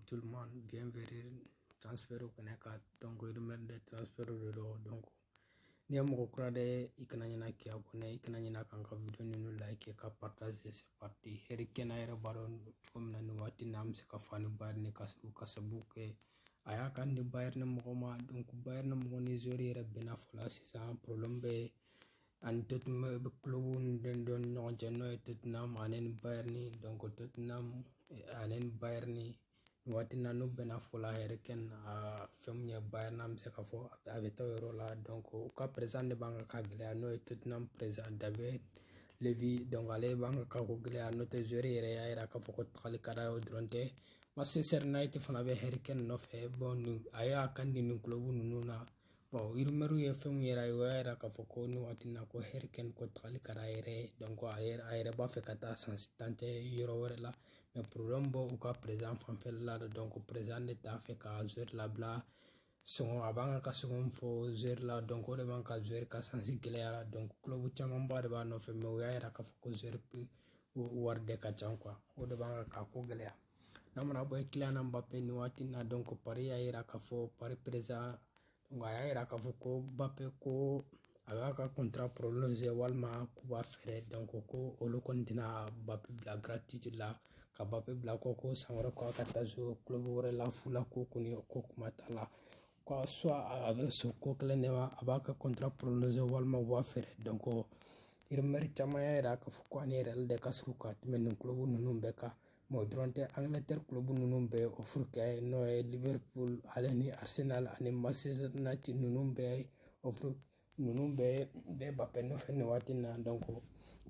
tout le monde, bienvenue transfert au Kanaka, donc il remet des transferts de l'eau, donc ni mo ko de ikananya ki abonné ikananya kan ka video ni like ka partager c'est parti herikena era baron comme na no wati nam se ka fani bar ni kasabu ke aya kan ni bayar na mo ma donc bayar na mo ni zori era bena fola c'est un problème be an Tottenham be club den don no jeno Tottenham anen bayar ni donc Tottenham anen bayar ni wati nanu bena fola herken a femnya bayar nam se ka fo avec euro la donc ka présent de banque ka gele no Tottenham présent David Levy donc ale banque ka ko gele no te jori re ya ira ka fo ko khali kada o dronte Manchester United fana be herken no fe bon aya kan ni club nuna bon irmeru ye femnya ra yo ira ka fo ko no wati na ko herken ko khali kada ere donc ayere ba fe kata sensitante euro wala la mais problème bo ou ka présent fan fait là donc présent de ta fait ka jouer la bla son avant ka son fo jouer là donc o de ban ka jouer ka sensi geleara donc club chama ba de ba no fait mais o ya ka fo ko jouer pu war de ka chan quoi o de ban ka ko gelea namana boy Kylian Mbappé ni wati na donc Paris ya ira ka fo Paris présent donc ya ira ka fo ko Mbappé ko aga ka contrat prolongé walma kuba fere donc ko olu kontina Mbappé la gratuite la ka Mbappé bla ko samara ko ka tazo club wore la fula ko kuni ko kuma tala ko soit avec ce ko klene wa abaka contrat prolongé walma wa fere donc irmeri chamaya era ka fo ko ani rel de kasru ka men club nunu beka mo dronte Angleterre club nunu be offre kay no Liverpool aleni Arsenal ani Manchester United nunu be offre nunu be Mbappé no fene watina donc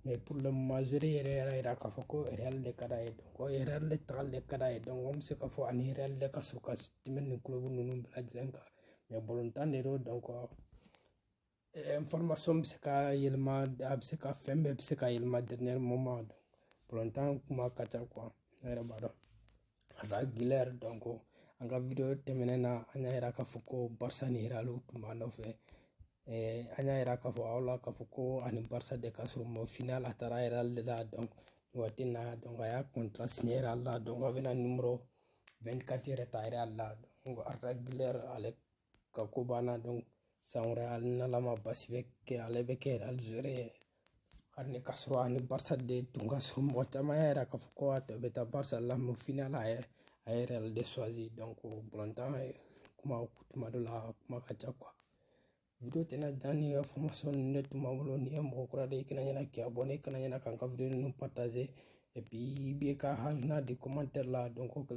mais pour le majorité era ka foko real de kada donc real de tal de kada donc on se ka fo ani real de ka suka timen club nunu bla denka mais volontaire donc information se ka yelma ab se ka fembe se ka yelma dernier moment volontaire kuma kata quoi era bado regular donc anga video temenena anya era ka foko Barça ni real kuma no fe anya era ka fo awla ka fo ko ani Barça de ka sur mo final atara era la donc watina donc aya contrat signé la donc avena numéro 24 retire la donc regular ale ka ko bana donc sanre al na lama basibek ale beke al jure arne kasro ani Barça de tunga sur mo tama era ka fo ko at beta Barça la mo final ay real de choisi donc brontan kuma do la kuma kacha quoi video tena dani information net mawlo ni mo ko de kina nyana ki abonné kana nyana kan ka video nu partager et puis bi ka hal na di commentaire là donc ko